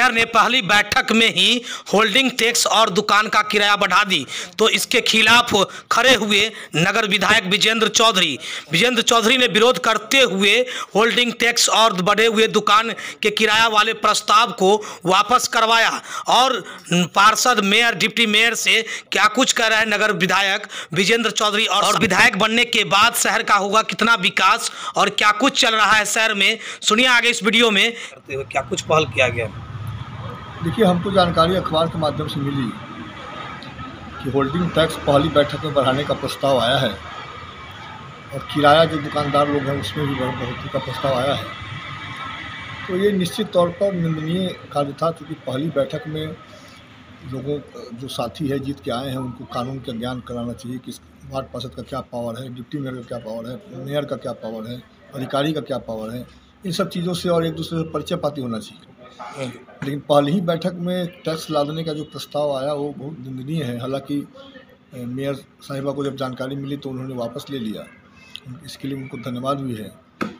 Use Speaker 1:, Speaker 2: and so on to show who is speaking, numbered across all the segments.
Speaker 1: Mayor ने पहली बैठक में ही होल्डिंग टैक्स और दुकान का किराया बढ़ा दी, तो इसके खिलाफ खड़े हुए नगर विधायक विजेंद्र चौधरी ने विरोध करते हुए होल्डिंग टैक्स और बढ़े हुए दुकान के किराया वाले प्रस्ताव को वापस करवाया। और पार्षद, मेयर, डिप्टी मेयर से क्या कुछ कह रहे हैं नगर विधायक विजेंद्र चौधरी, और विधायक बनने के बाद शहर का होगा कितना विकास और क्या कुछ चल रहा है शहर में, सुनिए आगे इस वीडियो में। क्या कुछ पहल किया गया?
Speaker 2: देखिए, हमको जानकारी अखबार के माध्यम से मिली कि होल्डिंग टैक्स पहली बैठक में बढ़ाने का प्रस्ताव आया है और किराया जो दुकानदार लोग हैं उसमें भी बढ़ोतरी का प्रस्ताव आया है। तो ये निश्चित तौर पर निंदनीय कार्य था, क्योंकि पहली बैठक में लोगों जो साथी है जीत के आए हैं उनको कानून का ज्ञान कराना चाहिए कि वार्ड पार्षद का क्या पावर है, डिप्टी मेयर का क्या पावर है, मेयर का क्या पावर है, अधिकारी का क्या पावर है, इन सब चीज़ों से और एक दूसरे से परिचय पाती होना चाहिए। लेकिन पहली ही बैठक में टैक्स लादने का जो प्रस्ताव आया वो बहुत निंदनीय है। हालांकि मेयर साहिबा को जब जानकारी मिली तो उन्होंने वापस ले लिया, इसके लिए उनको धन्यवाद भी है।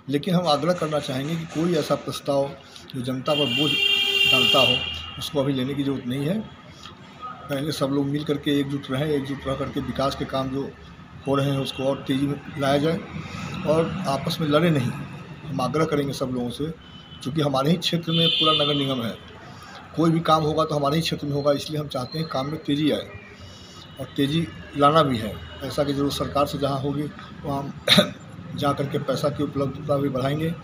Speaker 2: लेकिन हम आग्रह करना चाहेंगे कि कोई ऐसा प्रस्ताव जो जनता पर बोझ डालता हो उसको अभी लेने की जरूरत नहीं है। पहले सब लोग मिल करके एकजुट रह करके विकास के काम जो हो रहे हैं उसको और तेज़ी में लाया जाए और आपस में लड़े नहीं। हम आग्रह करेंगे सब लोगों से, क्योंकि हमारे ही क्षेत्र में पूरा नगर निगम है, कोई भी काम होगा तो हमारे ही क्षेत्र में होगा, इसलिए हम चाहते हैं काम में तेज़ी आए और तेज़ी लाना भी है। पैसा की जरूरत सरकार से जहाँ होगी वहाँ हम जा करके पैसा की उपलब्धता भी बढ़ाएंगे,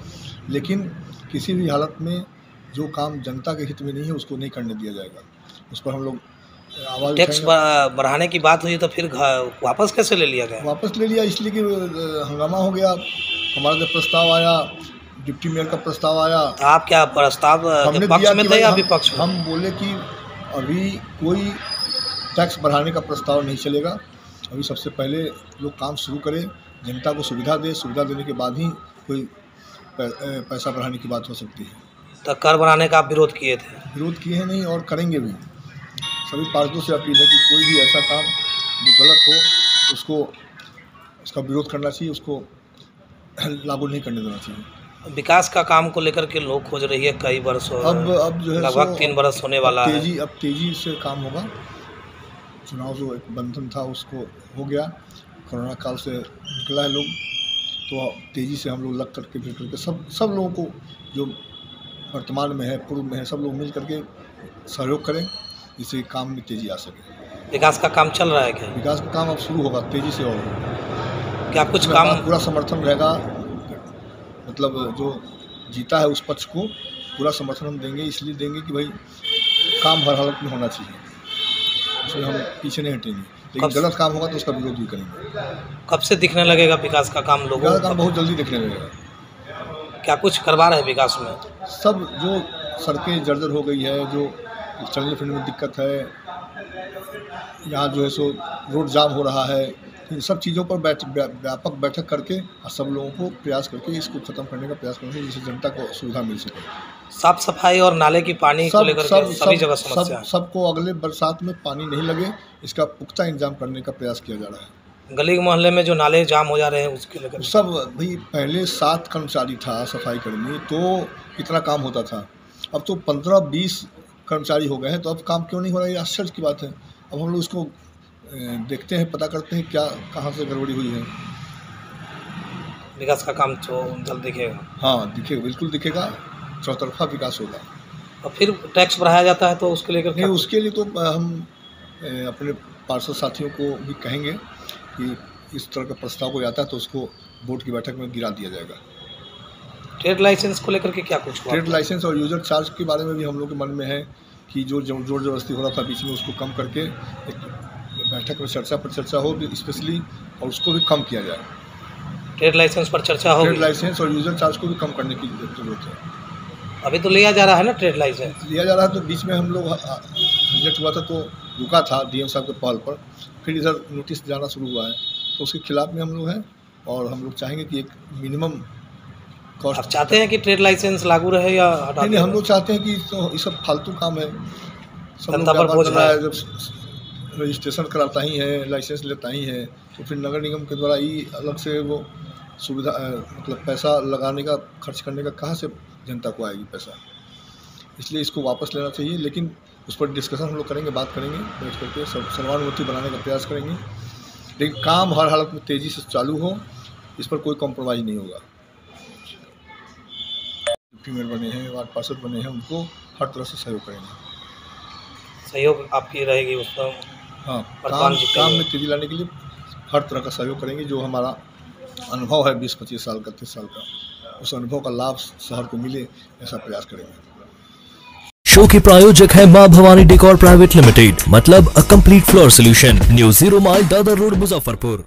Speaker 2: लेकिन किसी भी हालत में जो काम जनता के हित में नहीं है उसको नहीं करने दिया जाएगा। उस पर हम लोग आवाज़
Speaker 1: टैक्स बढ़ाने की बात हुई तो फिर वापस कैसे ले लिया गया? वापस
Speaker 2: ले लिया इसलिए कि हंगामा हो गया। हमारा जब प्रस्ताव आया, डिप्टी मेयर का प्रस्ताव आया,
Speaker 1: आप क्या प्रस्ताव
Speaker 2: हमने
Speaker 1: पक्ष
Speaker 2: दिया
Speaker 1: में थे या विपक्ष में?
Speaker 2: हम बोले कि अभी कोई टैक्स बढ़ाने का प्रस्ताव नहीं चलेगा, अभी सबसे पहले लोग काम शुरू करें, जनता को सुविधा देने के बाद ही कोई पैसा बढ़ाने की बात हो सकती है।
Speaker 1: तो कर बढ़ाने का आप विरोध किए थे?
Speaker 2: विरोध किए हैं नहीं और करेंगे भी। सभी पार्षदों से अपील है कि कोई भी ऐसा काम जो गलत हो उसका विरोध करना चाहिए, उसको लागू नहीं करने देना चाहिए।
Speaker 1: विकास का काम को लेकर के लोग खोज रही है कई वर्षों,
Speaker 2: अब जो है
Speaker 1: लगभग 3 वर्ष होने वाला है।
Speaker 2: अब तेजी से काम होगा। चुनाव जो एक बंधन था उसको हो गया, कोरोना काल से निकला है लोग, तो तेज़ी से हम लोग लग करके फिर करके सब लोगों को जो वर्तमान में है, पूर्व में है, सब लोग मिल करके सहयोग करें जिससे काम में तेज़ी आ सके।
Speaker 1: विकास का काम चल रहा है क्या?
Speaker 2: विकास का काम अब शुरू होगा तेज़ी से और
Speaker 1: क्या कुछ काम
Speaker 2: पूरा समर्थन रहेगा, मतलब जो जीता है उस पक्ष को पूरा समर्थन हम देंगे। इसलिए देंगे कि भाई काम हर हालत में होना चाहिए, उसमें हम पीछे नहीं हटेंगे, लेकिन गलत काम होगा तो उसका विरोध भी करेंगे।
Speaker 1: कब से दिखने लगेगा विकास का काम लोगों
Speaker 2: को? काम बहुत जल्दी दिखने लगेगा।
Speaker 1: क्या कुछ करवा रहे हैं विकास में?
Speaker 2: सब जो सड़कें जर्जर हो गई है, जो चलने फिरने में दिक्कत है, यहाँ जो है सो रोड जाम हो रहा है, इन सब चीज़ों पर व्यापक बैठक करके और सब लोगों को प्रयास करके इसको ख़त्म करने का प्रयास करेंगे जिससे जनता को सुविधा मिल सके।
Speaker 1: साफ सफाई और नाले की पानी को लेकर सभी जगह समस्या है।
Speaker 2: सबको अगले बरसात में पानी नहीं लगे इसका पुख्ता इंतजाम करने का प्रयास किया जा रहा है।
Speaker 1: गली मोहल्ले में जो नाले जाम हो जा रहे हैं उसके लेकर
Speaker 2: सब भाई पहले 7 कर्मचारी था सफाई कर्मी, तो इतना काम होता था, अब तो 15-20 कर्मचारी हो गए हैं, तो अब काम क्यों नहीं हो रहा है? ये आश्चर्य की बात है। अब हम लोग इसको देखते हैं, पता करते हैं क्या कहाँ से गड़बड़ी हुई है।
Speaker 1: विकास का काम तो जल्द दिखेगा।
Speaker 2: हाँ दिखेगा, बिल्कुल दिखेगा, चौतरफा विकास होगा।
Speaker 1: और फिर टैक्स बढ़ाया जाता है तो उसके लेकर
Speaker 2: नहीं, उसके लिए तो हम अपने पार्षद साथियों को भी कहेंगे कि इस तरह का प्रस्ताव कोई आता है तो उसको बोर्ड की बैठक में गिरा दिया जाएगा।
Speaker 1: ट्रेड लाइसेंस को लेकर के क्या कुछ?
Speaker 2: ट्रेड लाइसेंस और यूजर चार्ज के बारे में भी हम लोग के मन में है कि जो जोर जबरदस्ती हो रहा था बीच में उसको कम करके एक बैठक में चर्चा हो स्पेशली, और उसको भी कम किया जाए।
Speaker 1: ट्रेड लाइसेंस पर चर्चा हो,
Speaker 2: ट्रेड लाइसेंस और यूजर चार्ज को भी कम करने की जरूरत है।
Speaker 1: अभी तो लिया जा रहा है ना, ट्रेड लाइसेंस
Speaker 2: लिया जा रहा है, तो बीच में हम लोग झंझट हुआ था तो रुका था डीएम साहब के पहल पर, फिर इधर नोटिस जाना शुरू हुआ है, तो उसके खिलाफ में हम लोग हैं और हम लोग चाहेंगे कि एक मिनिमम कॉस्ट।
Speaker 1: आप चाहते हैं कि ट्रेड लाइसेंस लागू रहे या हटा दें?
Speaker 2: नहीं, हम लोग चाहते हैं कि तो ये सब फालतू काम है, सब
Speaker 1: जनता पर बोझ है।
Speaker 2: जब रजिस्ट्रेशन कराता ही है, लाइसेंस लेता ही है, तो फिर नगर निगम के द्वारा ही अलग से वो सुविधा मतलब पैसा लगाने का, खर्च करने का कहाँ से जनता को आएगी पैसा? इसलिए इसको वापस लेना चाहिए, लेकिन उस पर डिस्कशन हम लोग करेंगे, बात करेंगे, बैठ करके सर्वानुमति बनाने का प्रयास करेंगे। लेकिन काम हर हालत में तेज़ी से चालू हो, इस पर कोई कॉम्प्रोमाइज़ नहीं होगा। फीमेल बने हैं, वार्ड पार्षद बने हैं, उनको हर तरह से सहयोग करेंगे।
Speaker 1: सहयोग आपकी रहेगी उसका?
Speaker 2: हाँ, काम में तेज़ी लाने के लिए हर तरह का सहयोग करेंगे। जो हमारा अनुभव है 20-25 साल का, 30 साल का, उस अनुभव का लाभ शहर को मिले, ऐसा प्रयास करेंगे।
Speaker 3: शो के प्रायोजक है मां भवानी डेकोर प्राइवेट लिमिटेड, मतलब a complete floor solution, new 0 mile Dadar road, Muzaffarpur.